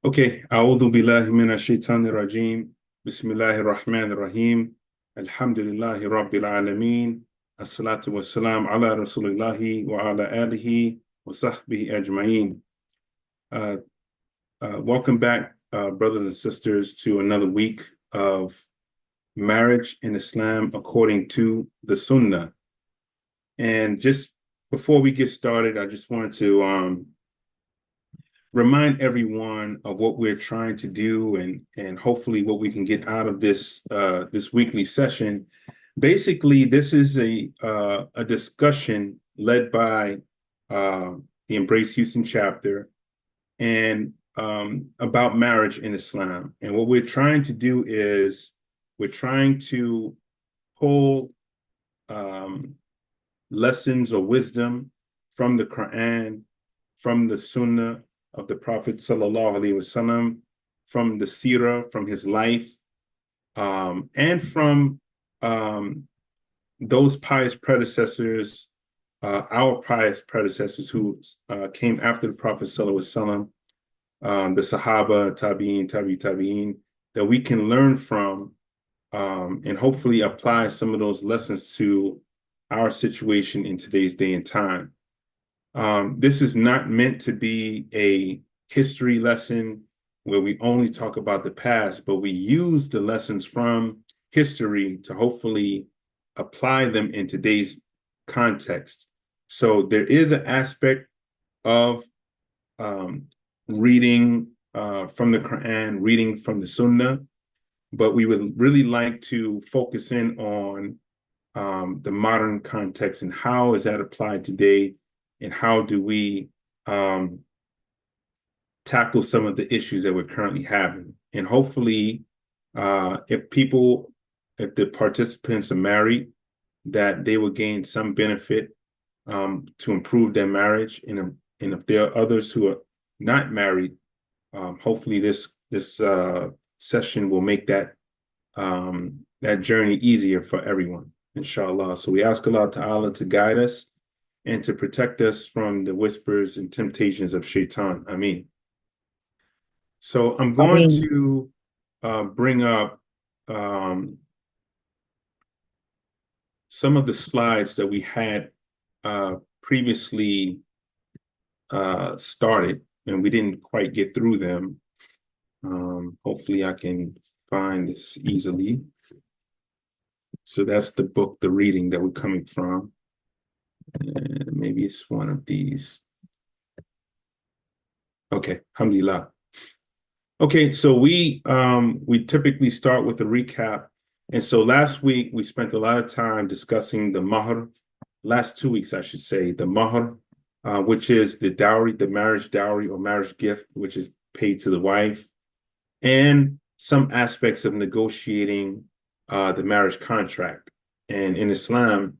Okay, أعوذ بالله من الشيطان الرجيم. بسم الله الرحمن الرحيم. الحمد لله رب العالمين. الصلاة والسلام على رسول الله وعلى آله وصحبه أجمعين. Welcome back, brothers and sisters, to another week of marriage in Islam according to the Sunnah. And just before we get started, I just wanted to remind everyone of what we're trying to do and hopefully what we can get out of this weekly session. Basically, this is a discussion led by the Embrace Houston chapter and about marriage in Islam. And what we're trying to do is we're trying to pull lessons or wisdom from the Quran, from the Sunnah of the Prophet sallallahu alaihi wasallam, from the Sirah, from his life, and from those pious predecessors, our pious predecessors who came after the Prophet sallallahu alaihi wasallam, the Sahaba, Tabi'in, that we can learn from and hopefully apply some of those lessons to our situation in today's day and time. This is not meant to be a history lesson where we only talk about the past, but we use the lessons from history to hopefully apply them in today's context. So there is an aspect of reading from the Quran, reading from the Sunnah, but we would really like to focus in on the modern context and how is that applied today, and how do we tackle some of the issues that we're currently having. And hopefully, if the participants are married, that they will gain some benefit to improve their marriage. And if there are others who are not married, hopefully this session will make that journey easier for everyone, inshallah. So we ask Allah Ta'ala to guide us and to protect us from the whispers and temptations of shaitan. Ameen. So I'm going to bring up some of the slides that we had previously started, and we didn't quite get through them. Hopefully I can find this easily. So that's the book, the reading that we're coming from. And maybe it's one of these. Okay, alhamdulillah. Okay, so we typically start with a recap. And so last week we spent a lot of time discussing the mahr. Last 2 weeks, I should say, the mahr, which is the dowry, the marriage dowry or marriage gift, which is paid to the wife, and some aspects of negotiating the marriage contract. And in Islam,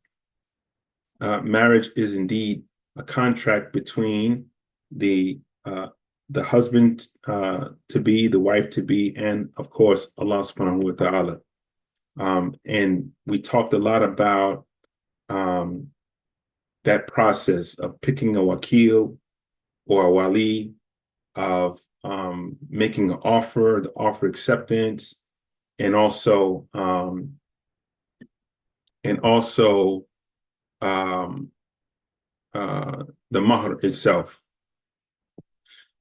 marriage is indeed a contract between the husband to be, the wife to be, and of course Allah subhanahu wa ta'ala. And we talked a lot about that process of picking a wakil or a wali, of making an offer, the offer acceptance, and also the mahr itself.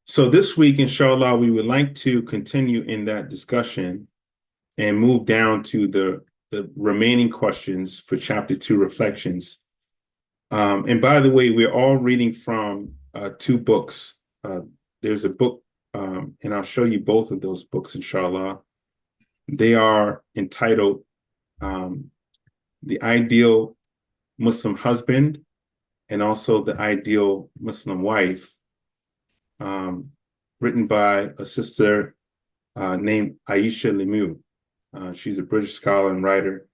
So this week, inshallah, we would like to continue in that discussion and move down to the remaining questions for chapter 2 reflections. And by the way, we're all reading from 2 books. There's a book, and I'll show you both of those books, inshallah. They are entitled The Ideal Muslim Husband and also The Ideal Muslim Wife, written by a sister named Aisha Lemieux. She's a British scholar and writer.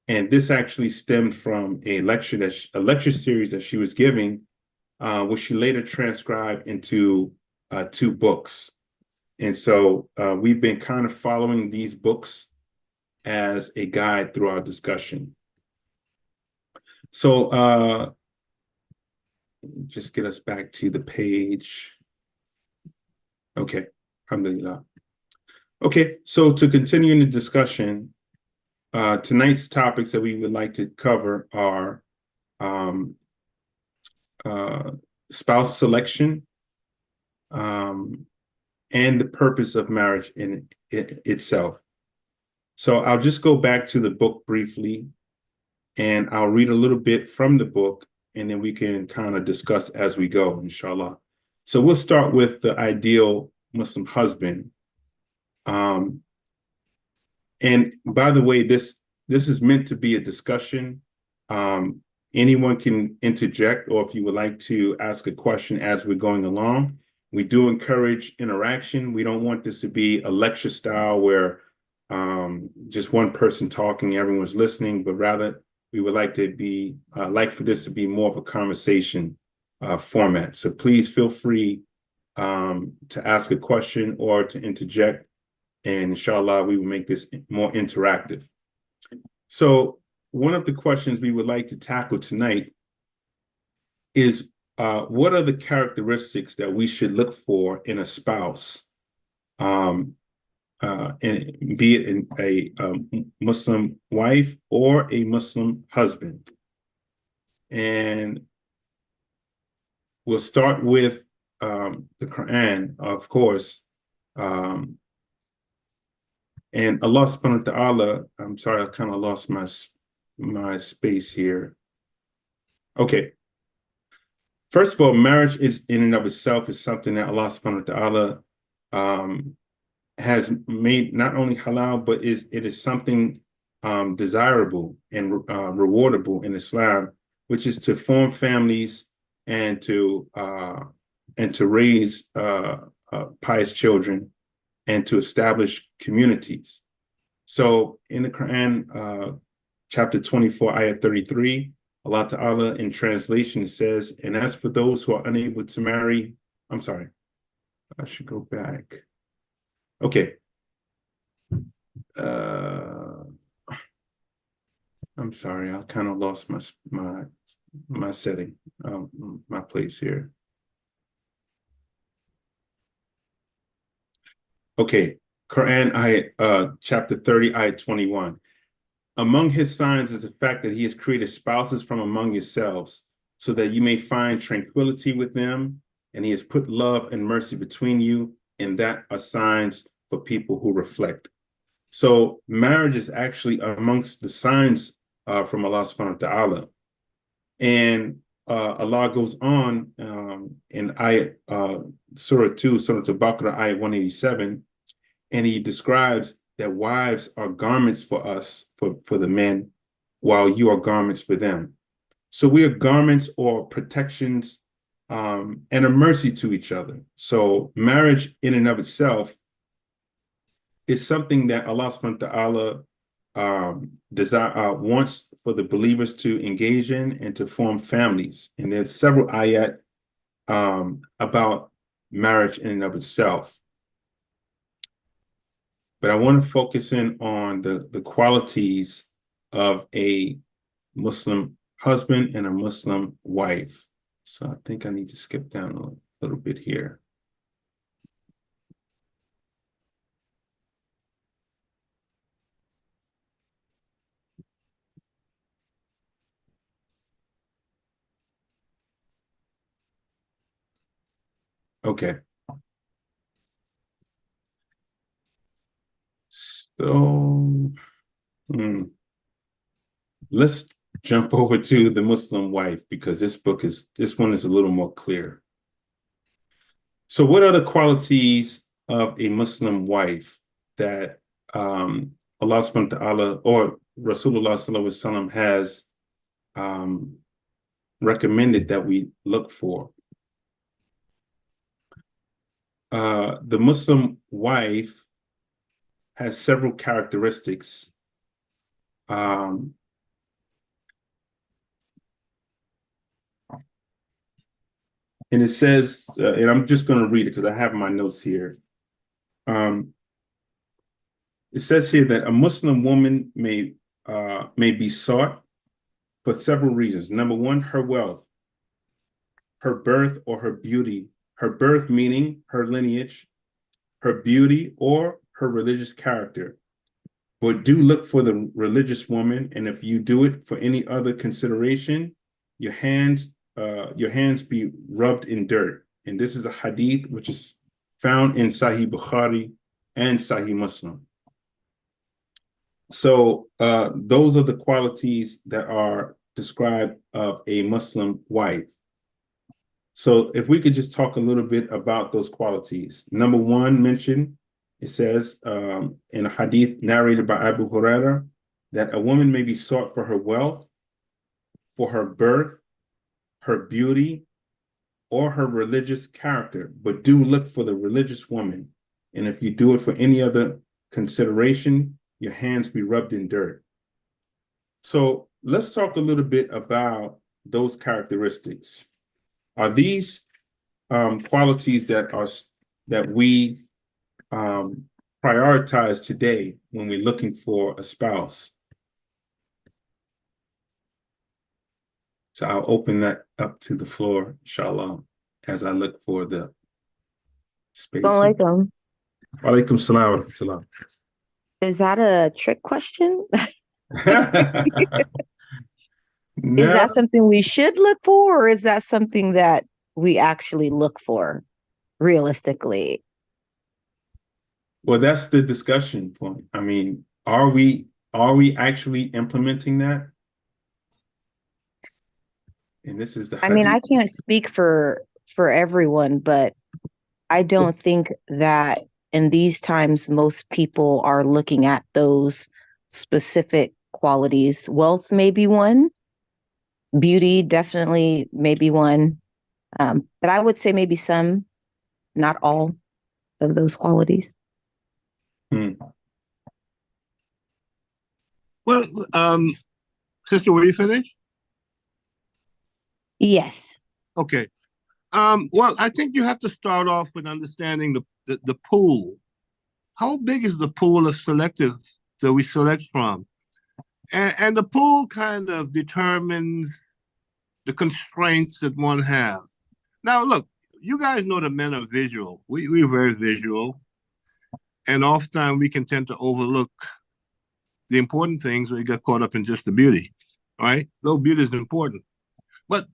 And this actually stemmed from a lecture series that she was giving, which she later transcribed into 2 books. And so we've been kind of following these books as a guide through our discussion. So just get us back to the page. Okay. Alhamdulillah. Okay, so to continue in the discussion, tonight's topics that we would like to cover are um, uh, spouse selection, um, and the purpose of marriage in itself. So I'll just go back to the book briefly, and I'll read a little bit from the book, and then we can kind of discuss as we go, inshallah. So we'll start with the ideal Muslim husband. And by the way, this is meant to be a discussion. Um, Anyone can interject, or if you would like to ask a question as we're going along. We do encourage interaction. We don't want this to be a lecture style where just one person talking, everyone's listening, but rather we would like to be for this to be more of a conversation format. So please feel free to ask a question or to interject, and inshallah, we will make this more interactive. So one of the questions we would like to tackle tonight is what are the characteristics that we should look for in a spouse, and be it in a Muslim wife or a Muslim husband? And we'll start with the Quran, of course. And Allah subhanahu wa ta'ala, I'm sorry, I kind of lost my space here. Okay. First of all, marriage is in and of itself is something that Allah subhanahu wa ta'ala has made not only halal, but it is something desirable and rewardable in Islam, which is to form families and to raise pious children and to establish communities. So in the Quran, chapter 24, ayat 33, Allah Ta'ala in translation says, and as for those who are unable to marry, I'm sorry, I should go back. Okay. I'm sorry, I kind of lost my setting, my place here. Okay, Quran ayat, chapter 30, ayat 21. Among his signs is the fact that he has created spouses from among yourselves, so that you may find tranquility with them, and he has put love and mercy between you, and that are signs for people who reflect. So marriage is actually amongst the signs from Allah subhanahu wa ta'ala. And Allah goes on in ayat Surah 2, Surah Al-Baqarah, ayat 187, and he describes that wives are garments for us, for the men, while you are garments for them. So we are garments or protections and a mercy to each other. So marriage in and of itself is something that Allah subhanahu wa ta'ala wants for the believers to engage in and to form families. And there's several ayat about marriage in and of itself. But I want to focus in on the qualities of a Muslim husband and a Muslim wife. So I think I need to skip down a little bit here. Okay. So let's jump over to the Muslim wife, because this one is a little more clear. So what are the qualities of a Muslim wife that Allah subhanahu wa ta'ala or Rasulullah sallallahu alaihi wasallam has recommended that we look for? The Muslim wife has several characteristics. And it says, and I'm just going to read it because I have my notes here. It says here that a Muslim woman may be sought for several reasons. Number one, her wealth, her birth or her beauty. Her birth meaning her lineage, her beauty, or her religious character. But do look for the religious woman, and if you do it for any other consideration, your hands be rubbed in dirt. And this is a hadith which is found in Sahih Bukhari and Sahih Muslim. So those are the qualities that are described of a Muslim wife. So if we could just talk a little bit about those qualities. Number one mentioned, it says in a hadith narrated by Abu Huraira that a woman may be sought for her wealth, for her birth, her beauty, or her religious character, but do look for the religious woman. And if you do it for any other consideration, your hands be rubbed in dirt. So let's talk a little bit about those characteristics. Are these qualities that we prioritize today when we're looking for a spouse? So I'll open that up to the floor, inshallah, as I look for the space. Assalamualaikum. Walaikum salam wa rahmatullah. Is that a trick question? Is No, that something we should look for, or is that something that we actually look for realistically? well, that's the discussion point. I mean, are we actually implementing that? And this is the I mean, hadith. I can't speak for everyone, but I don't think that in these times most people are looking at those specific qualities. Wealth may be one, beauty definitely may be one, but I would say maybe some, not all of those qualities. Hmm. Well, sister, were you finished? Yes. Okay. Well, I think you have to start off with understanding the pool. How big is the pool of selective that we select from? And the pool kind of determines the constraints that one has. Now, look, you guys know that men are visual. We're very visual. And oftentimes we can tend to overlook the important things when you get caught up in just the beauty, right? Though beauty is important. But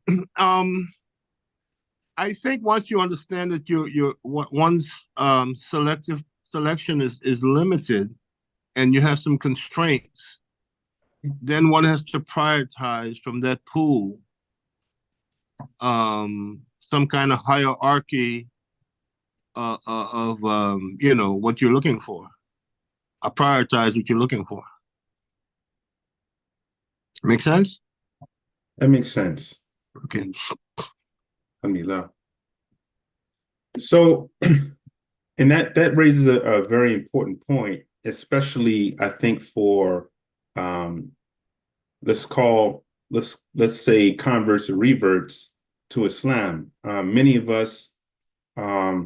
I think once you understand that one's selection is limited and you have some constraints, then one has to prioritize from that pool some kind of hierarchy of what you're looking for. Prioritize what you're looking for. Make sense? That makes sense. Okay. Alhamdulillah. So, and that raises a very important point, especially I think for let's say converts or reverts to Islam. Many of us, I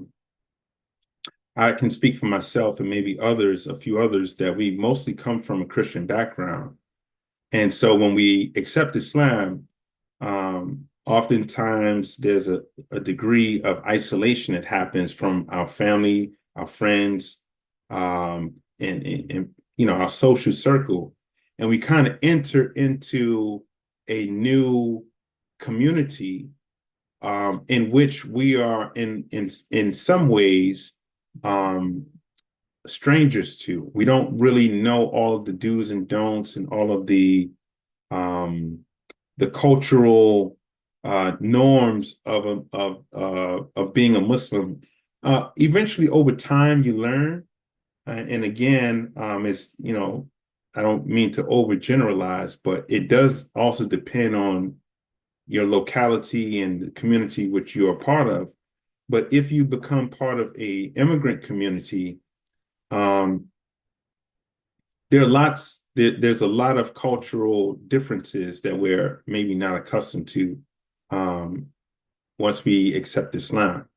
can speak for myself and maybe a few others, that we mostly come from a Christian background. And so when we accept Islam, oftentimes there's a degree of isolation that happens from our family, our friends, and our social circle. And we kind of enter into a new community in which we are in some ways strangers to. We don't really know all of the do's and don'ts and all of the cultural norms of being a Muslim. Eventually, over time, you learn. And again, I don't mean to overgeneralize, but it does also depend on your locality and the community which you are part of. But if you become part of a immigrant community, there's a lot of cultural differences that we're maybe not accustomed to once we accept Islam.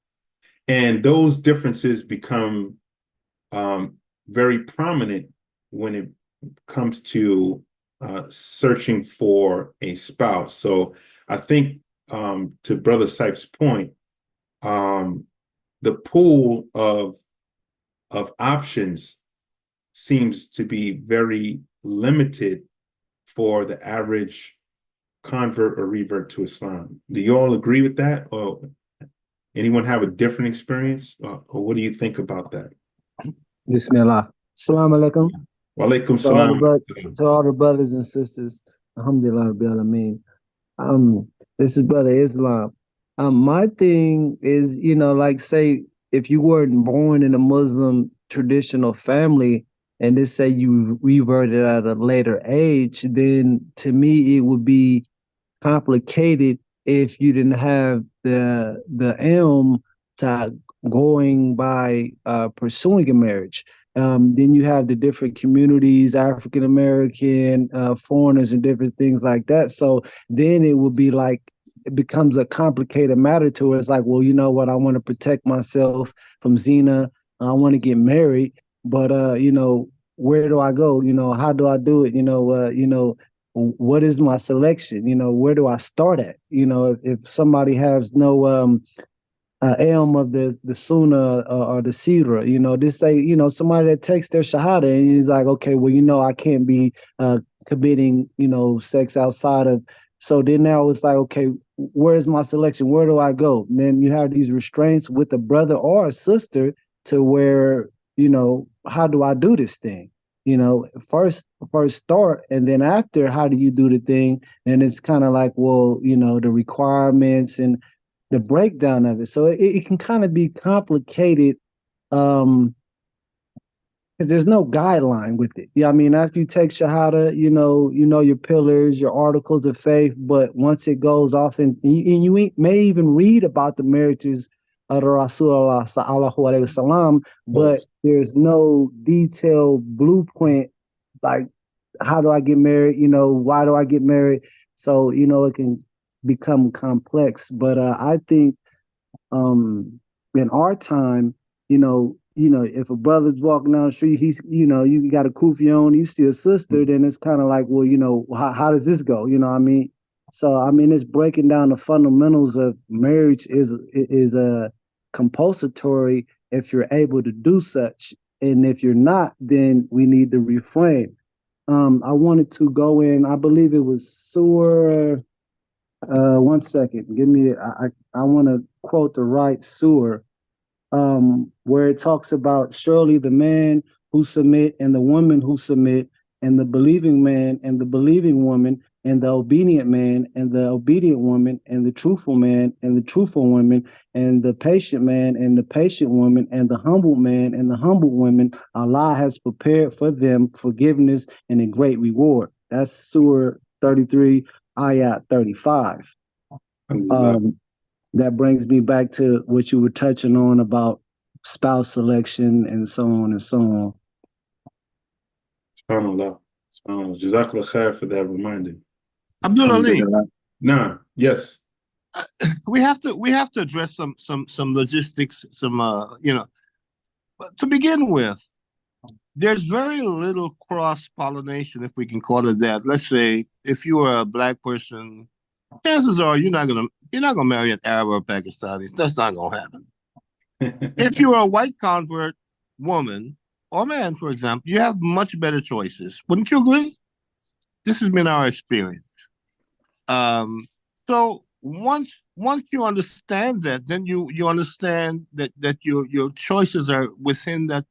And those differences become very prominent when it comes to searching for a spouse. So I think to Brother Saif's point, the pool of of options seems to be very limited for the average convert or revert to Islam. Do you all agree with that, or anyone have a different experience, or what do you think about that? Bismillah. Assalamu alaikum. Wa alaikum To all the, salam. to all the brothers and sisters. Alhamdulillah Rabbil Alameen. This is Brother Islam. My thing is, like say, if you weren't born in a Muslim traditional family, and they say you reverted at a later age, then to me it would be complicated if you didn't have the ilm to going by pursuing a marriage. Then you have the different communities, African American, foreigners, and different things like that. So then it would be like it becomes a complicated matter to where it's like, well, you know what, I want to protect myself from zina. I want to get married, but where do I go? How do I do it? What is my selection? Where do I start at? If somebody has no elm of the Sunnah or the Sira, this say, somebody that takes their Shahada and he's like, okay, well, I can't be committing, sex outside of. So then now it's like, okay, where's my selection? Where do I go? And then you have these restraints with a brother or a sister to where, how do I do this thing? First start, and then after, how do you do the thing? And it's kind of like, well, the requirements and the breakdown of it. So it can kind of be complicated because there's no guideline with it. Yeah, I mean, after you take Shahada, you know your pillars, your articles of faith, but once it goes off and you may even read about the marriages of the Rasulullah sallallahu alaihi wasallam, but there's no detailed blueprint like how do I get married? Why do I get married? So it can become complex. But I think in our time, if a brother's walking down the street, he's you got a kufi on, you see a sister, then it's kind of like, well, how does this go? What I mean? So I mean, it's breaking down the fundamentals of marriage is a compulsory if you're able to do such, and if you're not, then we need to refrain. I wanted to go in, I believe it was Surah. 1 second, give me. I want to quote the right surah, where it talks about surely the man who submit and the woman who submit, and the believing man and the believing woman, and the obedient man and the obedient woman, and the truthful man and the truthful woman, and the patient man and the patient woman, and the humble man and the humble woman. Allah has prepared for them forgiveness and a great reward. That's Surah 33, ayat 35. That brings me back to what you were touching on about spouse selection and so on and so on. SubhanAllah. SubhanAllah. Jazakallah khair for that reminder. Abdul Ali, Nah, yes. we have to address some logistics, But to begin with, there's very little cross-pollination, if we can call it that. Let's say if you are a black person, chances are you're not gonna marry an Arab or Pakistani. That's not gonna happen. If you are a white convert woman or man, for example, you have much better choices. Wouldn't you agree? This has been our experience. So once you understand that, then you understand that your choices are within that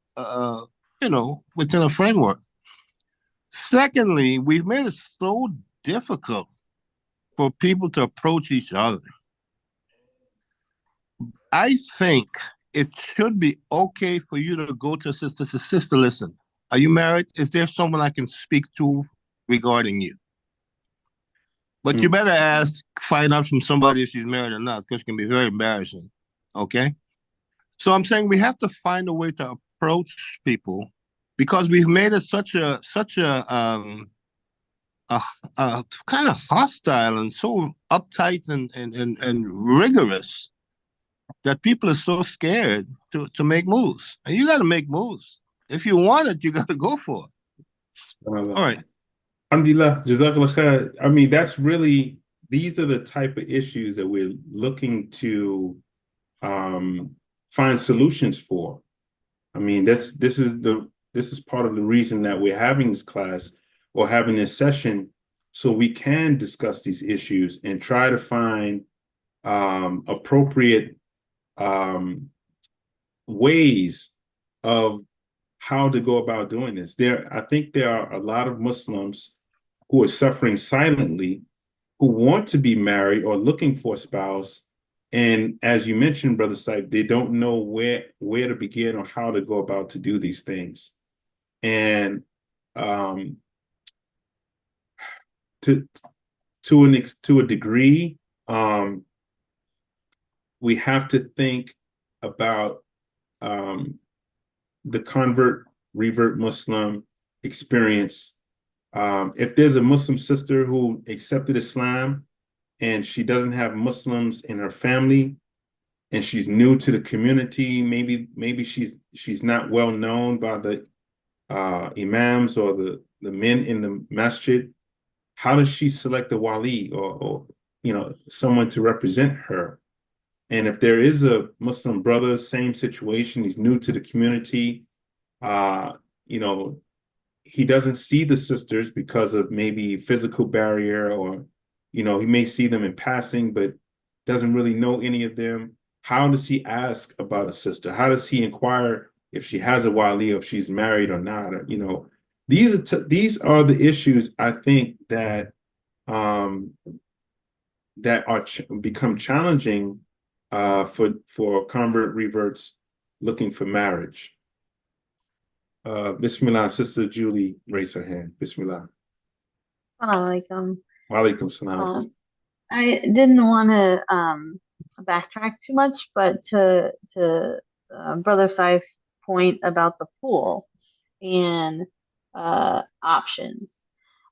within a framework. Secondly, we've made it so difficult for people to approach each other. I think it should be okay for you to go to a sister, listen, are you married? Is there someone I can speak to regarding you? But you better find out from somebody if she's married or not, because it can be very embarrassing. Okay? So I'm saying we have to find a way to approach people, because we've made it such a kind of hostile and so uptight and rigorous that people are so scared to make moves. And you got to make moves. If you want it, you got to go for it. All right. Alhamdulillah, Jazakallah khair. I mean, these are the type of issues that we're looking to find solutions for. I mean, this is part of the reason that we're having this class or having this session, so we can discuss these issues and try to find appropriate ways of how to go about doing this. I think there are a lot of Muslims who are suffering silently, who want to be married or looking for a spouse. And as you mentioned, Brother Saib, they don't know where to begin or how to go about to do these things. And to a degree, we have to think about the convert revert Muslim experience. If there's a Muslim sister who accepted Islam and she doesn't have Muslims in her family and she's new to the community, maybe she's not well known by the imams or the men in the masjid, how does she select a wali or someone to represent her? And if there is a Muslim brother, same situation, he's new to the community, he doesn't see the sisters because of maybe physical barrier, or, he may see them in passing, but doesn't really know any of them. How does he ask about a sister? How does he inquire if she has a wali, or if she's married or not? Or, these are the issues I think that become challenging for convert reverts looking for marriage. Bismillah, Sister Julie raised her hand. Bismillah. Assalamualaikum. Walaikum salam. I didn't want to backtrack too much, but to Brother Sai's point about the pool and options.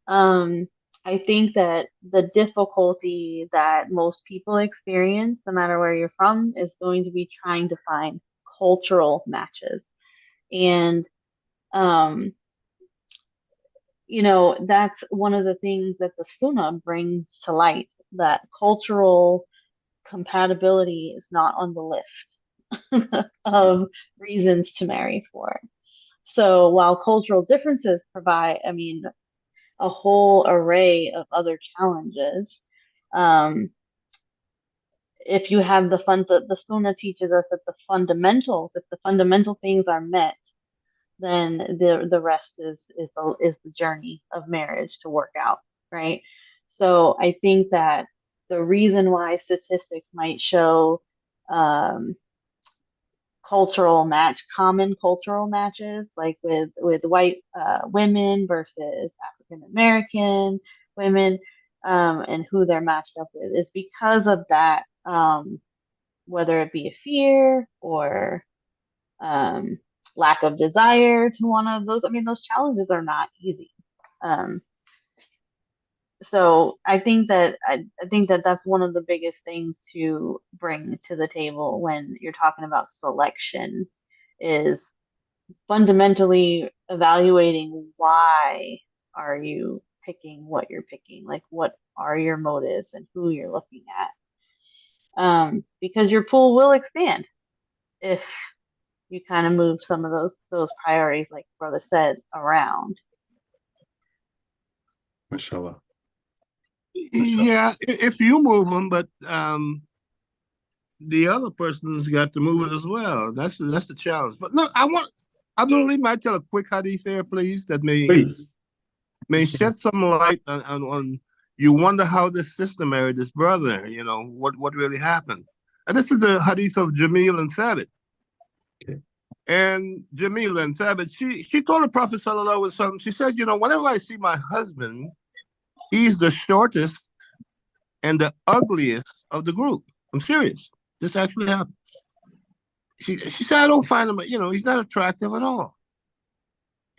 I think that the difficulty that most people experience, no matter where you're from, is going to be trying to find cultural matches. And that's one of the things that the Sunnah brings to light, that cultural compatibility is not on the list of reasons to marry for. So while cultural differences provide, a whole array of other challenges, if you have the Sunnah teaches us that if the fundamental things are met, then the rest is the journey of marriage to work out, right? So I think that the reason why statistics might show common cultural matches, like with white women versus African American women, and who they're matched up with, is because of that, whether it be a fear or lack of desire to one of those. Those challenges are not easy. So I think that that's one of the biggest things to bring to the table when you're talking about selection, is fundamentally evaluating why are you picking what you're picking, like what are your motives and who you're looking at, because your pool will expand if you kind of move some of those priorities, like Brother said, around. Mashallah. Yeah, if you move them, but the other person's got to move it as well. That's the challenge. But look, I believe might tell a quick hadith there, please, that may shed some light on you wonder how this sister married this brother. What really happened. And this is the hadith of Jamil and Thabit. Okay. And Jamila and Thabit, she told the Prophet sallallahu alaihi wasallam, she said, whenever I see my husband, he's the shortest and the ugliest of the group. I'm serious. This actually happened. She said, I don't find him, he's not attractive at all.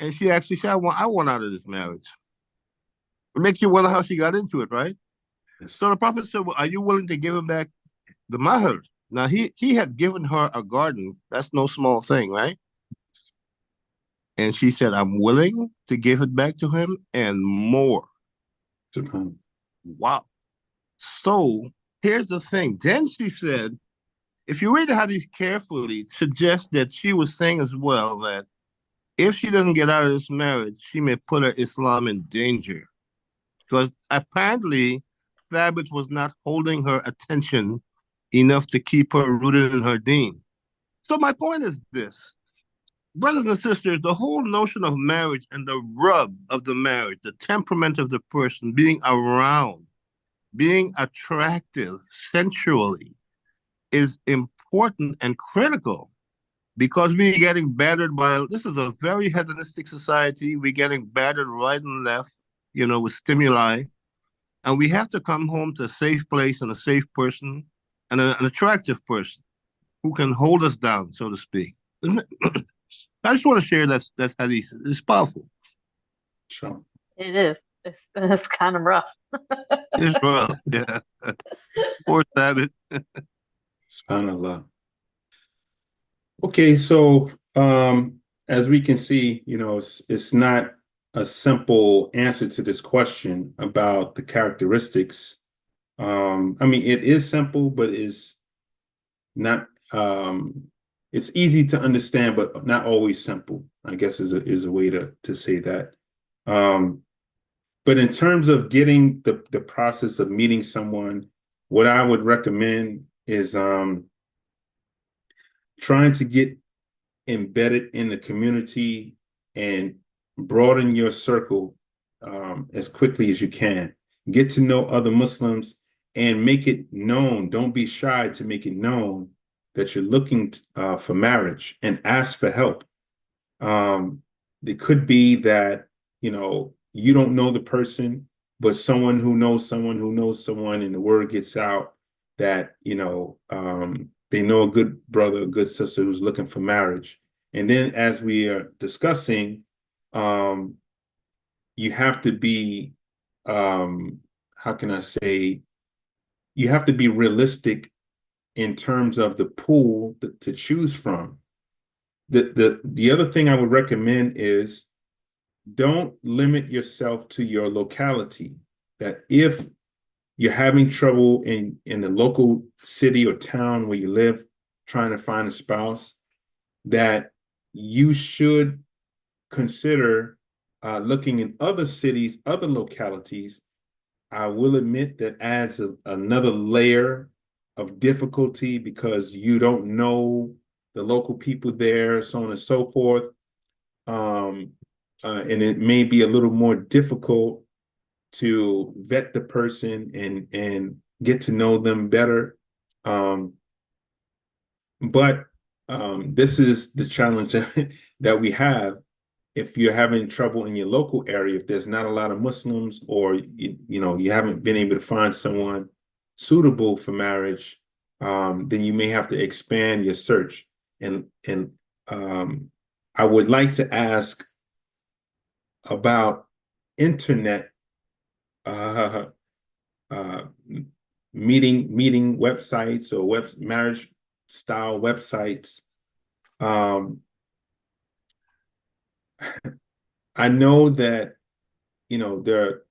And she actually said, I want out of this marriage. It makes you wonder how she got into it, right? Yes. So the Prophet said, well, are you willing to give him back the mahar? Now, he had given her a garden. That's no small thing, right? And she said, I'm willing to give it back to him and more. Wow. So here's the thing. Then she said, if you read the hadith carefully, it suggests that she was saying as well that if she doesn't get out of this marriage, she may put her Islam in danger. Because apparently, Thabit was not holding her attention enough to keep her rooted in her deen. So my point is this. Brothers and sisters, the whole notion of marriage and the rub of the marriage, the temperament of the person, being around, being attractive sensually, is important and critical because we're getting battered by, this is a very hedonistic society. We're getting battered right and left, with stimuli. And we have to come home to a safe place and a safe person and an attractive person who can hold us down, so to speak. I just want to share that hadith. It's powerful. Sure. It is. It's kind of rough. It's rough, yeah. Poor Thabit. SubhanAllah. Okay, so as we can see, it's not a simple answer to this question about the characteristics. I mean, it is simple, but it's not. It's easy to understand, but not always simple, I guess is a way to say that. But in terms of getting the process of meeting someone, what I would recommend is trying to get embedded in the community and broaden your circle as quickly as you can. Get to know other Muslims and make it known. Don't be shy to make it known that you're looking for marriage and ask for help. It could be that, you don't know the person, but someone who knows someone who knows someone, and the word gets out that, they know a good brother, a good sister who's looking for marriage. And then as we are discussing, you have to be, how can I say, you have to be realistic in terms of the pool to choose from. The other thing I would recommend is don't limit yourself to your locality. That if you're having trouble in the local city or town where you live, trying to find a spouse, that you should consider looking in other cities, other localities. I will admit that adds another layer of difficulty because you don't know the local people there, so on and so forth. And it may be a little more difficult to vet the person and get to know them better. But this is the challenge that we have. If you're having trouble in your local area, if there's not a lot of Muslims, or you haven't been able to find someone suitable for marriage, then you may have to expand your search. And I would like to ask about internet meeting websites or marriage style websites. I know that there are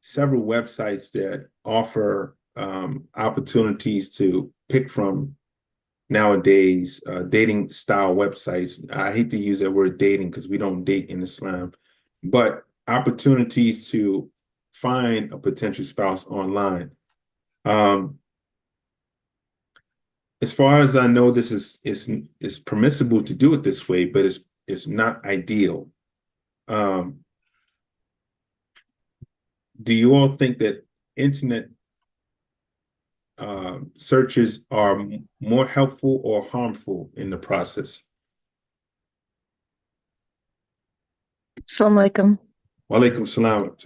several websites that offer opportunities to pick from nowadays, dating style websites. I hate to use that word dating because we don't date in Islam, but opportunities to find a potential spouse online. As far as I know, this is permissible to do it this way, but it's not ideal. Do you all think that internet searches are more helpful or harmful in the process? Assalamu alaikum. Wa alaikum salam.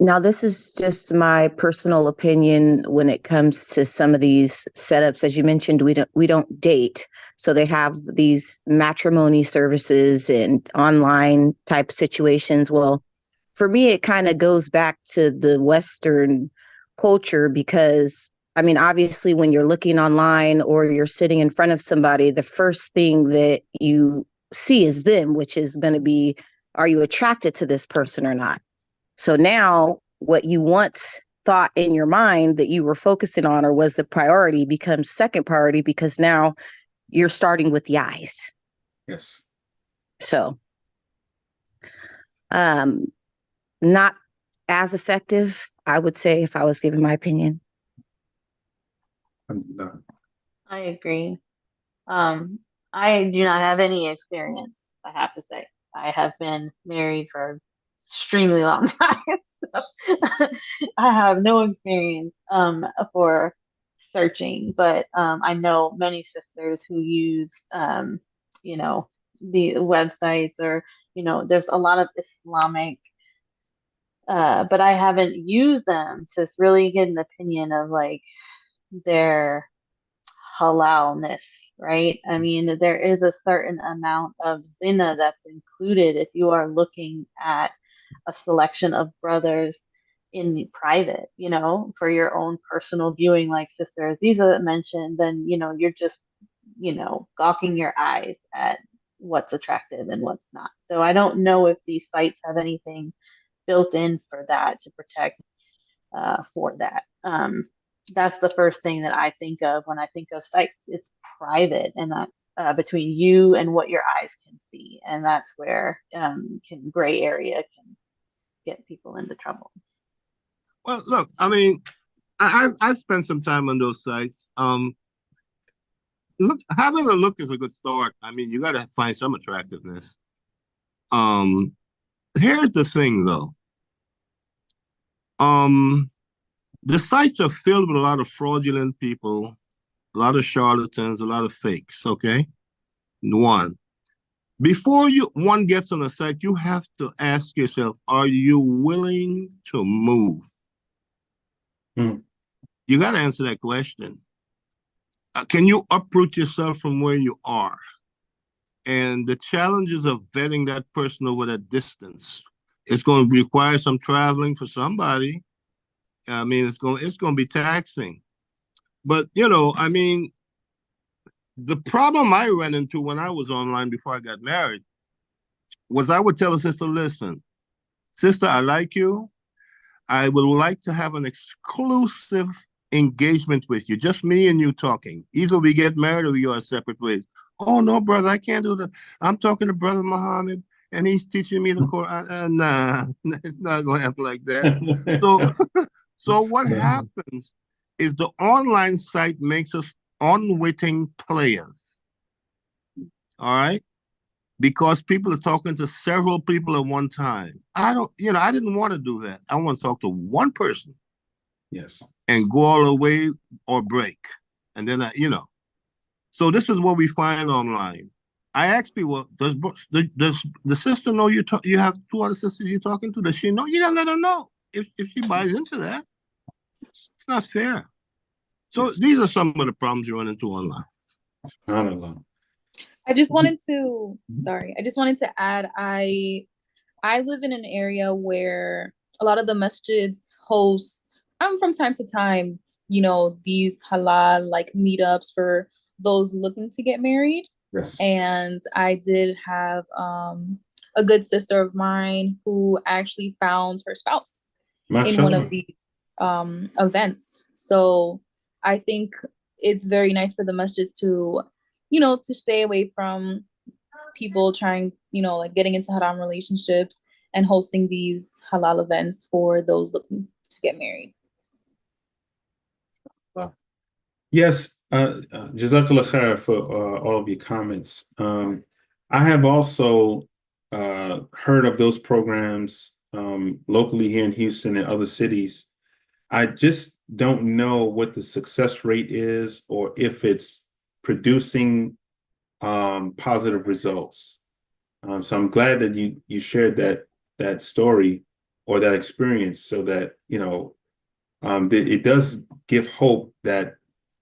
Now, this is just my personal opinion when it comes to some of these setups. As you mentioned, we don't date. So they have these matrimony services and online type situations. Well, for me, it kind of goes back to the Western culture because, I mean, obviously, when you're looking online or you're sitting in front of somebody, the first thing that you see is them, which is going to be, are you attracted to this person or not? So now what you want thought in your mind that you were focusing on or was the priority becomes second priority because now you're starting with the eyes. Yes. So, not as effective, I would say, if I was giving my opinion. I agree. I do not have any experience, I have to say. I have been married for an extremely long time. So I have no experience for searching, but I know many sisters who use you know, the websites or, there's a lot of Islamic but I haven't used them to really get an opinion of like their halalness, right? I mean, there is a certain amount of zina that's included if you are looking at a selection of brothers in private, for your own personal viewing, like Sister Aziza mentioned, then, you're just, gawking your eyes at what's attractive and what's not. So I don't know if these sites have anything built in for that to protect for that. That's the first thing that I think of when I think of sites. It's private, and that's between you and what your eyes can see, and that's where gray area can get people into trouble. Well, look, I mean, I've spent some time on those sites. Look, having a look is a good start. I mean, you got to find some attractiveness. Here's the thing, though. The sites are filled with a lot of fraudulent people, a lot of charlatans, a lot of fakes. Okay, one. Before one gets on a site, you have to ask yourself: are you willing to move? You got to answer that question. Can you uproot yourself from where you are? And the challenges of vetting that person over that distance, it's going to require some traveling for somebody. I mean, it's going to be taxing. But, I mean, the problem I ran into when I was online before I got married was I would tell a sister, listen, sister, I like you. I would like to have an exclusive engagement with you, just me and you talking. Either we get married or we go our separate ways. Oh, no, brother, I can't do that. I'm talking to Brother Muhammad, and he's teaching me the Quran. Nah, it's not going to happen like that. So what happens is the online site makes us unwitting players. All right? Because people are talking to several people at one time. I didn't want to do that. I want to talk to one person. Yes. And go all the way or break. And then, So this is what we find online. I ask people, does the sister know you have two other sisters you're talking to? Does she know? You got to let her know. If she buys into that, it's not fair. So these are some of the problems you run into online. I just wanted to add, I live in an area where a lot of the masjids host, from time to time, these halal like meetups for those looking to get married. Yes. And I did have a good sister of mine who actually found her spouse in one of these events. So I think it's very nice for the masjids to, to stay away from people trying, like getting into haram relationships and hosting these halal events for those looking to get married. Wow. Yes, Jazakallah khair for all of your comments. I have also heard of those programs locally here in Houston and other cities. I just don't know what the success rate is or if it's producing positive results. So I'm glad that you shared that story or that experience so that, it does give hope that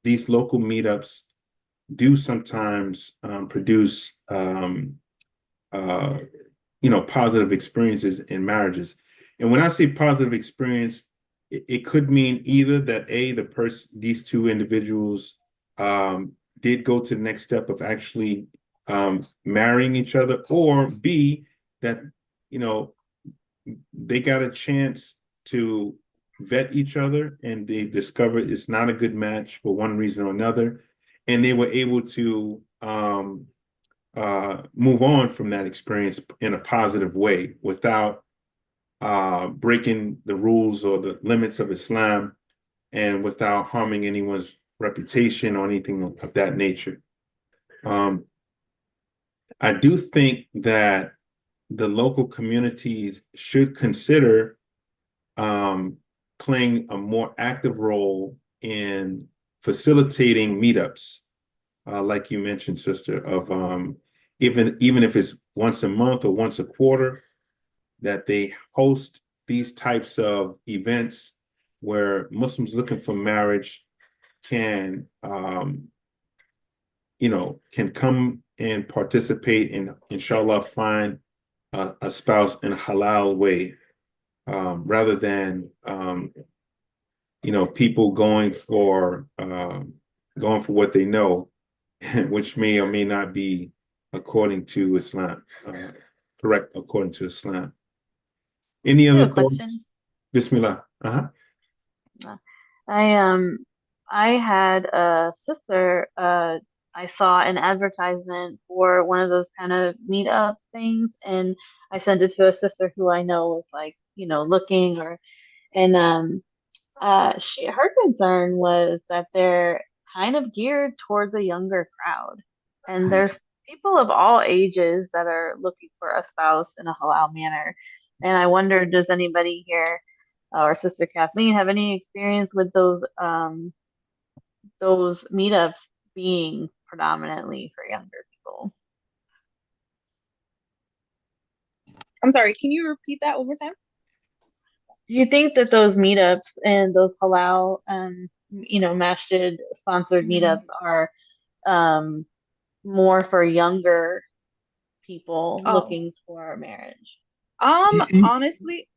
these local meetups do sometimes produce, positive experiences in marriages. And when I say positive experience, it could mean either that these two individuals did go to the next step of actually marrying each other, or B, that they got a chance to vet each other, and they discovered it's not a good match for one reason or another, and they were able to move on from that experience in a positive way without breaking the rules or the limits of Islam, and without harming anyone's reputation or anything of that nature. I do think that the local communities should consider playing a more active role in facilitating meetups, like you mentioned, sister, of even if it's once a month or once a quarter, that they host these types of events where Muslims looking for marriage can can come and participate and inshallah find a spouse in a halal way, rather than people going for what they know, which may or may not be according to Islam, correct according to Islam. Any I have other a thoughts? question. Bismillah. I had a sister. I saw an advertisement for one of those kind of meetup things, and I sent it to a sister who I know was like, looking and her concern was that they're kind of geared towards a younger crowd, and there's people of all ages that are looking for a spouse in a halal manner. And I wonder, does anybody here, or Sister Kathleen, have any experience with those meetups being predominantly for younger people? I'm sorry, can you repeat that one more time? Do you think that those meetups and those halal, masjid sponsored meetups are more for younger people looking for marriage? Honestly,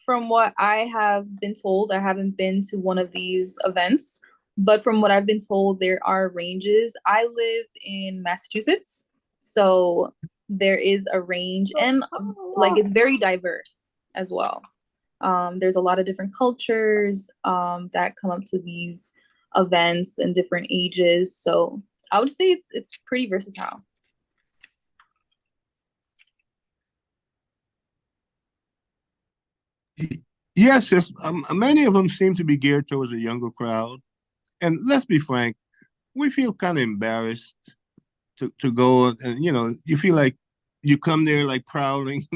from what I have been told, I haven't been to one of these events, but from what I've been told, there are ranges. I live in Massachusetts, so there is a range, and like it's very diverse as well. There's a lot of different cultures that come up to these events and different ages. So I would say it's pretty versatile. Yes, many of them seem to be geared towards a younger crowd. And let's be frank, we feel kind of embarrassed to go, and you feel like you come there like prowling,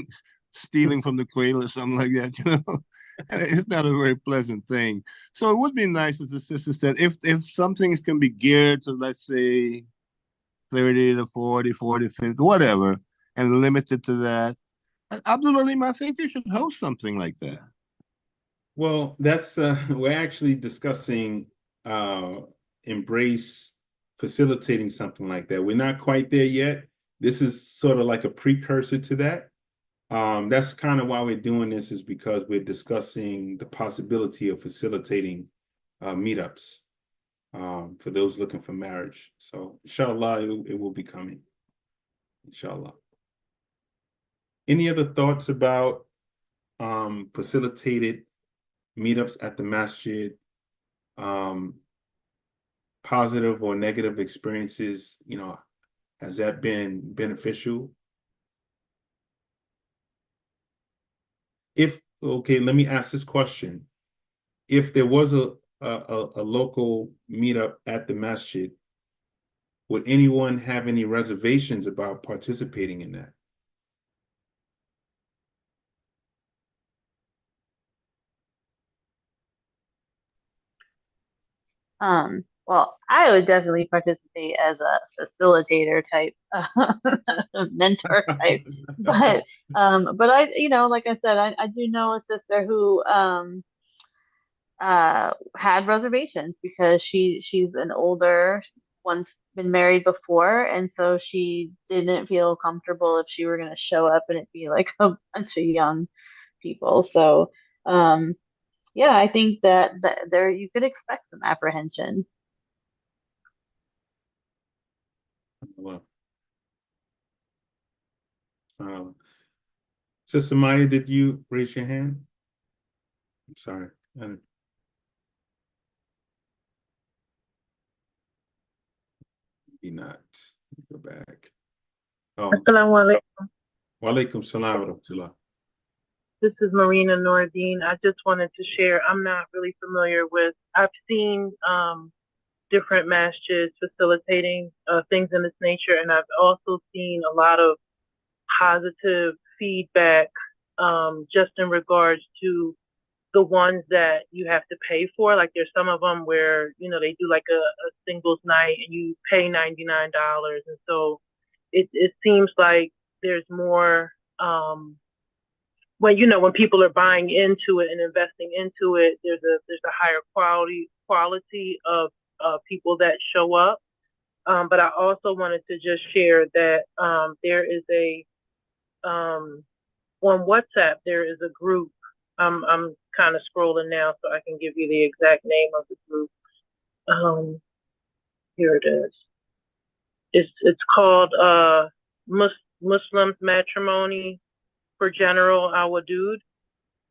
stealing from the cradle or something like that. It's not a very pleasant thing. So it would be nice, as the sister said, if some things can be geared to, let's say, 30 to 40, 40, 50, whatever, and limited to that. Abdul Alim, I think you should host something like that. Well, that's we're actually discussing embrace facilitating something like that. We're not quite there yet. This is sort of like a precursor to that. That's kind of why we're doing this, is because we're discussing the possibility of facilitating meetups for those looking for marriage. So inshallah, it will be coming. Inshallah. Any other thoughts about facilitated meetups at the masjid, positive or negative experiences? Has that been beneficial? Okay, let me ask this question. If there was a local meetup at the masjid, would anyone have any reservations about participating in that? Well, I would definitely participate as a facilitator type, mentor type. But I, like I said, I do know a sister who had reservations because she's an older, once been married before, and so she didn't feel comfortable if she were going to show up and it'd be like a bunch of young people. So yeah, I think that there you could expect some apprehension. Well, Sister Maya, did you raise your hand? I'm sorry. And maybe not. Go back. Oh, Assalamu alaikum. walaikum salam wa rahmatullah. This is Marina Noordine. I just wanted to share. I'm not really familiar with. I've seen different masjids facilitating things in this nature, and I've also seen a lot of positive feedback just in regards to the ones that you have to pay for. Like there's some of them where they do like a singles night and you pay $99, and so it seems like there's more when people are buying into it and investing into it, there's a higher quality of people that show up. But I also wanted to just share that there is on WhatsApp there is a group. I'm kind of scrolling now so I can give you the exact name of the group. Here it is. It's called Muslims Matrimony for General Al-Wadud.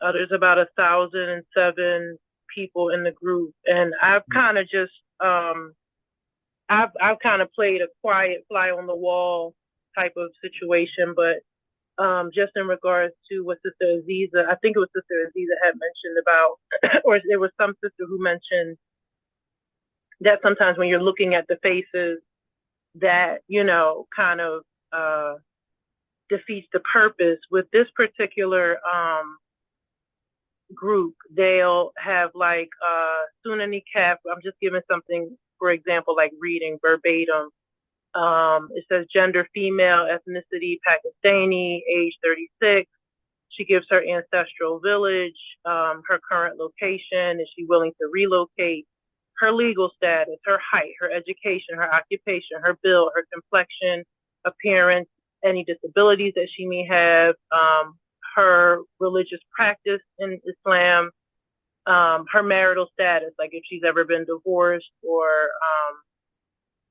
There's about 1,007 people in the group, and I've kind of just I've kind of played a quiet fly on the wall type of situation, but just in regards to what Sister Aziza, I think it was Sister Aziza had mentioned about, or there was some sister who mentioned that sometimes when you're looking at the faces, that kind of defeats the purpose. With this particular group, they'll have like Sunnah Nikah. I'm just giving something, for example, like reading verbatim. It says gender female, ethnicity Pakistani, age 36. She gives her ancestral village, her current location, is she willing to relocate, her legal status, her height, her education, her occupation, her build, her complexion, appearance, any disabilities that she may have, her religious practice in Islam, her marital status, like if she's ever been divorced or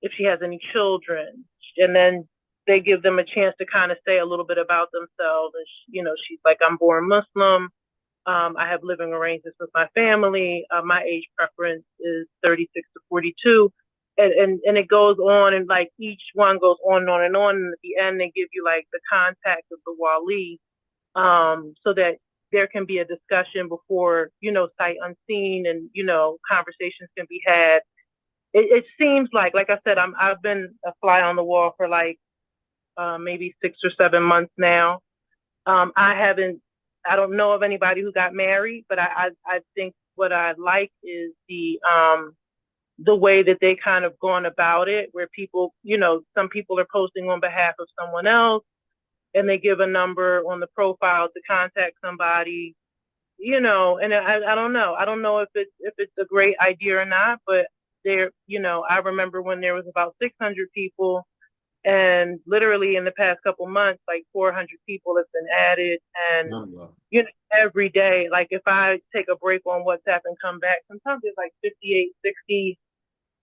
if she has any children. And then they give them a chance to kind of say a little bit about themselves. And she's like, I'm born Muslim. I have living arrangements with my family. My age preference is 36 to 42. And it goes on, and like each one goes on and on and on. And at the end, they give you like the contact of the wali, so that there can be a discussion before, sight unseen, and, conversations can be had. It seems like I said, I've been a fly on the wall for like maybe 6 or 7 months now. I don't know of anybody who got married, but I think what I like is the way that they kind of gone about it, where people, some people are posting on behalf of someone else, and they give a number on the profile to contact somebody, and I don't know. I don't know if it's a great idea or not, but I remember when there was about 600 people, and literally in the past couple months, like 400 people have been added. And, every day, like if I take a break on WhatsApp and come back, sometimes there's like 58, 60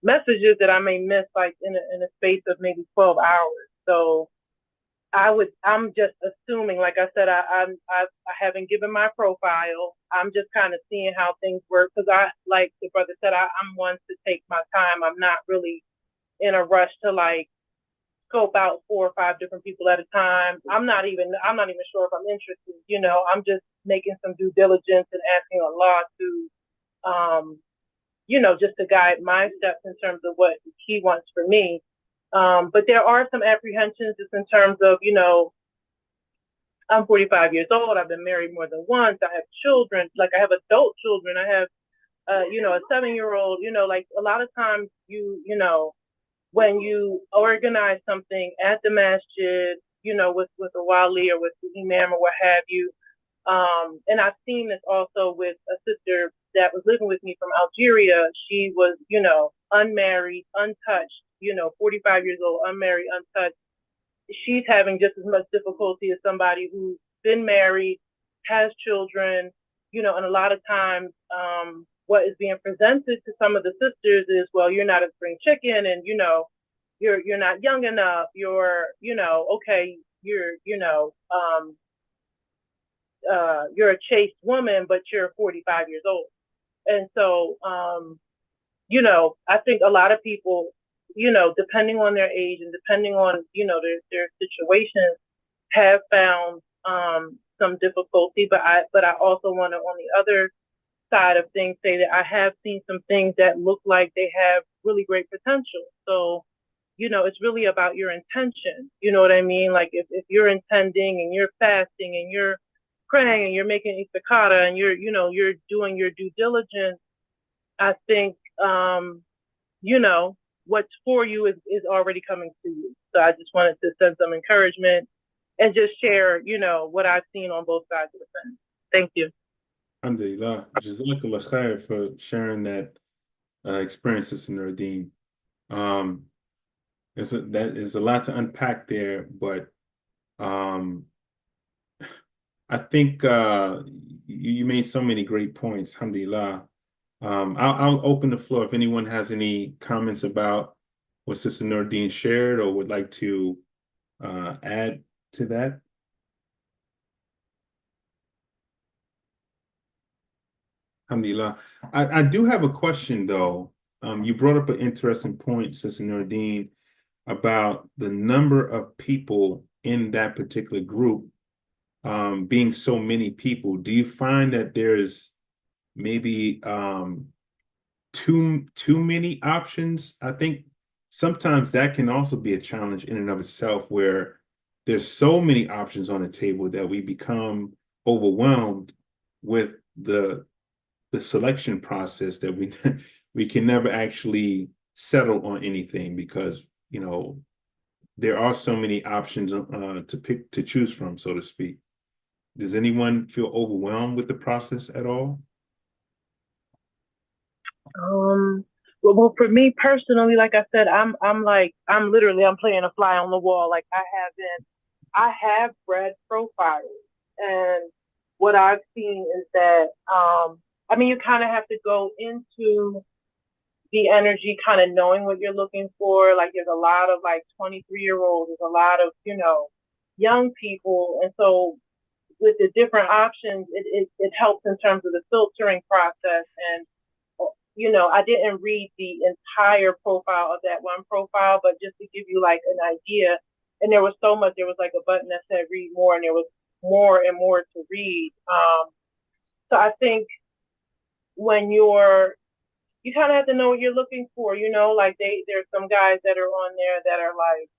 messages that I may miss, like in a space of maybe 12 hours. So I'm just assuming, like I said, I haven't given my profile. I'm just kind of seeing how things work, because like the brother said, I'm one to take my time. I'm not really in a rush to like scope out 4 or 5 different people at a time. I'm not even sure if I'm interested. I'm just making some due diligence and asking Allah to, just to guide my steps in terms of what He wants for me. But there are some apprehensions just in terms of, I'm 45 years old. I've been married more than once. I have children. Like I have adult children. I have, a 7-year-old. Like a lot of times when you organize something at the masjid, with a wali or with the imam or what have you. And I've seen this also with a sister that was living with me from Algeria. She was, unmarried, untouched, 45 years old, unmarried, untouched. She's having just as much difficulty as somebody who's been married, has children, and a lot of times, what is being presented to some of the sisters is, well, you're not a spring chicken, and you're not young enough. You're, okay, you're a chaste woman, but you're 45 years old. And so, I think a lot of people, depending on their age and depending on, their situations, have found some difficulty. But I also want to, on the other side of things, say that I have seen some things that look like they have really great potential. So, it's really about your intention. You know what I mean? Like if you're intending and you're fasting and you're praying and you're making istikhara and you're doing your due diligence, I think, what's for you is already coming to you. So I just wanted to send some encouragement and just share, what I've seen on both sides of the fence. Thank you. Alhamdulillah. Jazakallah khair for sharing that experience, Sister Nurdin. That is a lot to unpack there, but I think you made so many great points. Alhamdulillah. I'll open the floor if anyone has any comments about what Sister Nurdin shared or would like to add to that. Alhamdulillah. I do have a question though. You brought up an interesting point, Sister Nurdin, about the number of people in that particular group being so many people. Do you find that there's maybe too many options? I think sometimes that can also be a challenge in and of itself, where there's so many options on the table that we become overwhelmed with the selection process that we can never actually settle on anything, because there are so many options to choose from, so to speak. Does anyone feel overwhelmed with the process at all? Well, for me personally, like I said, I'm playing a fly on the wall. Like I have read profiles, and what I've seen is that, you kind of have to go into the energy kind of knowing what you're looking for. Like there's a lot of like 23-year-olds, there's a lot of, young people. And so with the different options, it helps in terms of the filtering process. And, I didn't read the entire profile of that one profile, but just to give you like an idea, and there was so much, there was like a button that said read more, and there was more and more to read. So I think when you kind of have to know what you're looking for, like there's some guys that are on there that are like,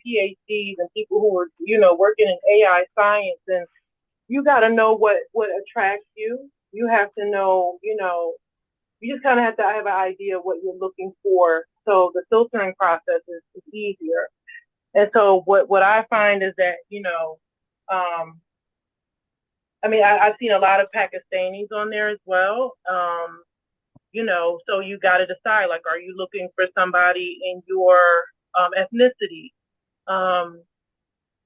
PhDs and people who are, working in AI science, and you got to know what attracts you. You have to know, you just kind of have to have an idea of what you're looking for. So the filtering process is easier. And so what I find is that, I've seen a lot of Pakistanis on there as well. So you got to decide, like, are you looking for somebody in your ethnicity?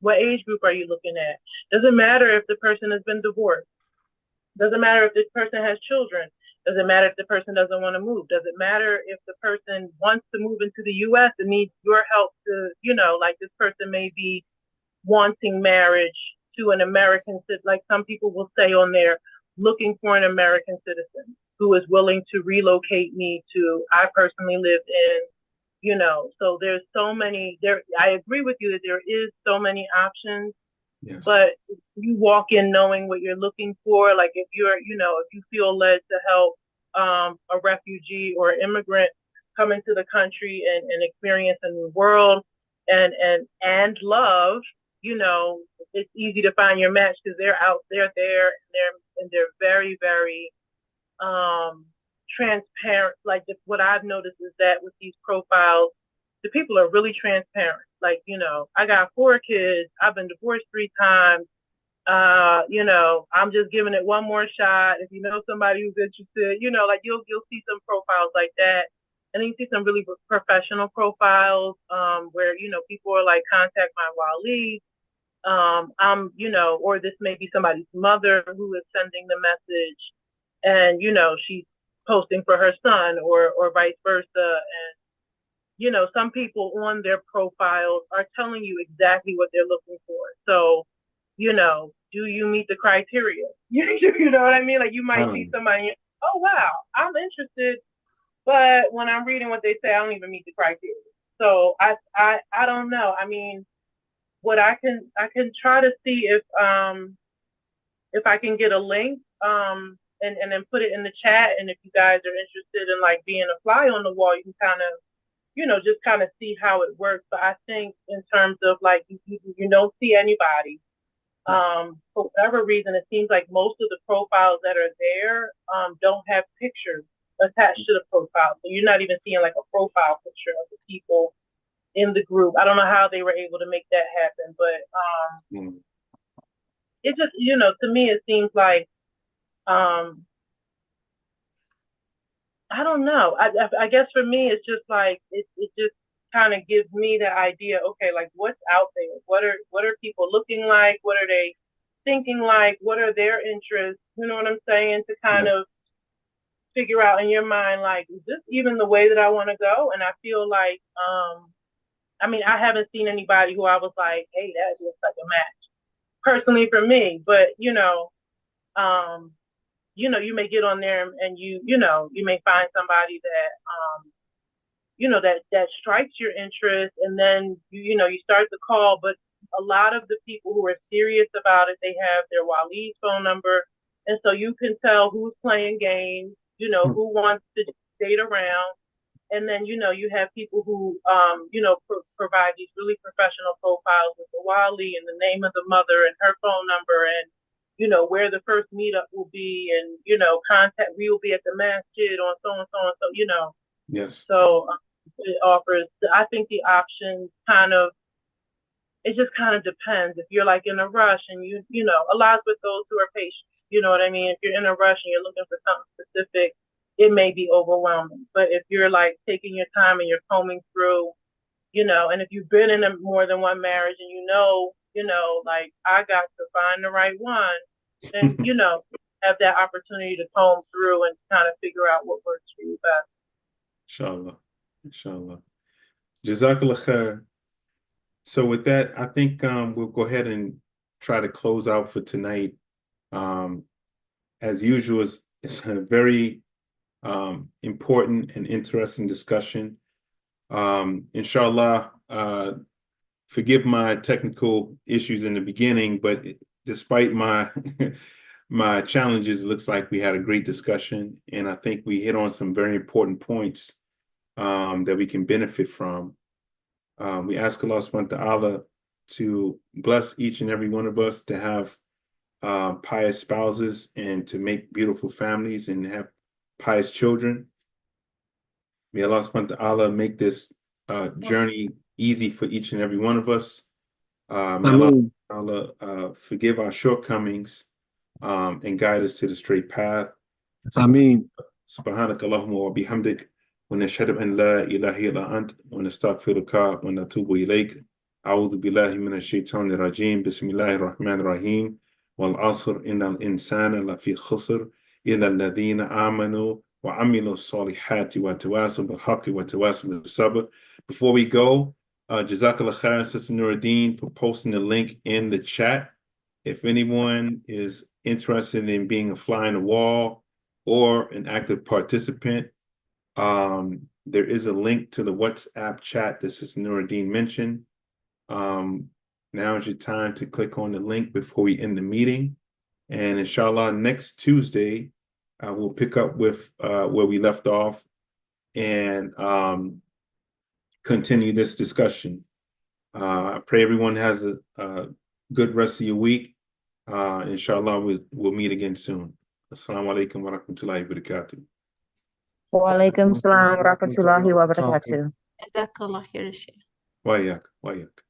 What age group are you looking at? Doesn't matter if the person has been divorced. Doesn't matter if this person has children. Doesn't matter if the person doesn't want to move. Doesn't matter if the person wants to move into the U.S. and needs your help to, like this person may be wanting marriage to an American citizen. Like some people will say on there, looking for an American citizen who is willing to relocate me to, I personally live in, so there's so many there. I agree with you that there is so many options. Yes. But you walk in knowing what you're looking for. Like if you're, if you feel led to help a refugee or immigrant come into the country and experience a new world and love, it's easy to find your match because they're out there, and they're very, very transparent. Like what I've noticed is that with these profiles, the people are really transparent. Like, I got 4 kids. I've been divorced 3 times. I'm just giving it one more shot. If you know somebody who's interested, like you'll see some profiles like that. And then you see some really professional profiles, where, people are like, contact my wali. Or this may be somebody's mother who is sending the message, and, she's posting for her son or vice versa. And, some people on their profiles are telling you exactly what they're looking for. So, do you meet the criteria? You know what I mean? Like you might see somebody, oh wow, I'm interested, but when I'm reading what they say, I don't even meet the criteria. So I don't know. I mean, what I can try to see if I can get a link and then put it in the chat, and if you guys are interested in like being a fly on the wall, you can kind of just kind of see how it works. But I think in terms of like you don't see anybody. For whatever reason, it seems like most of the profiles that are there don't have pictures attached to the profile. So you're not even seeing like a profile picture of the people in the group. I don't know how they were able to make that happen, but it just, to me, it seems like, I don't know. I guess for me, it's just like, it just kind of gives me the idea, okay, like what's out there? What are people looking like? What are they thinking like? What are their interests? You know what I'm saying? To kind of figure out in your mind, like, is this even the way that I want to go? And I feel like, I mean, I haven't seen anybody who I was like, hey, that looks like a match personally for me, but you may get on there and you may find somebody that that strikes your interest, and then you start the call. But a lot of the people who are serious about it, they have their Waleed's phone number, and so you can tell who's playing games, who wants to date around. And then, you have people who, provide these really professional profiles with the Wali and the name of the mother and her phone number and, where the first meetup will be and, contact, we will be at the masjid on so and so and so, Yes. So it offers, I think the options it just kind of depends. If you're like in a rush and a lot with those who are patient, you know what I mean? If you're in a rush and you're looking for something specific, it may be overwhelming. But if you're like taking your time and you're combing through, and if you've been in more than one marriage and like I got to find the right one, then have that opportunity to comb through and kind of figure out what works for you best. Inshallah. Jazakallah khair. So with that, I think we'll go ahead and try to close out for tonight. As usual, it's a very important and interesting discussion. Inshallah, forgive my technical issues in the beginning, but despite my my challenges, it looks like we had a great discussion, and I think we hit on some very important points that we can benefit from. We ask Allah subhanahu wa ta'ala to bless each and every one of us to have pious spouses and to make beautiful families and have pious children. May Allah subhanahu wa ta'ala make this journey easy for each and every one of us. May Allah subhanahu wa ta'ala forgive our shortcomings and guide us to the straight path. Ameen. Subhanaka Allahumma wa bihamdik. ونشهد أن لا إله إلا أنت ونستغفرك ونتوب إليك أعوذ بالله من الشيطان الرجيم بسم الله الرحمن الرحيم والعصر إن الإنسان لفي خسر إلا الذين آمنوا وعملوا الصالحات وتواصوا بالحق وتواصوا بالصبر. Before we go, Jazakallah khair, Sister Nuruddin, for posting the link in the chat. If anyone is interested in being a fly on the wall or an active participant, there is a link to the WhatsApp chat that Sister Nuruddin mentioned. Now is your time to click on the link before we end the meeting. And inshallah, next Tuesday, we'll pick up with where we left off and continue this discussion. I pray everyone has a good rest of your week. Inshallah, we'll meet again soon. Assalamu alaikum wa rahmatullahi wa barakatuh. Wa alaikum salam wa rahmatullahi wa barakatuh. جزاك الله خير الشيخ. وإياك.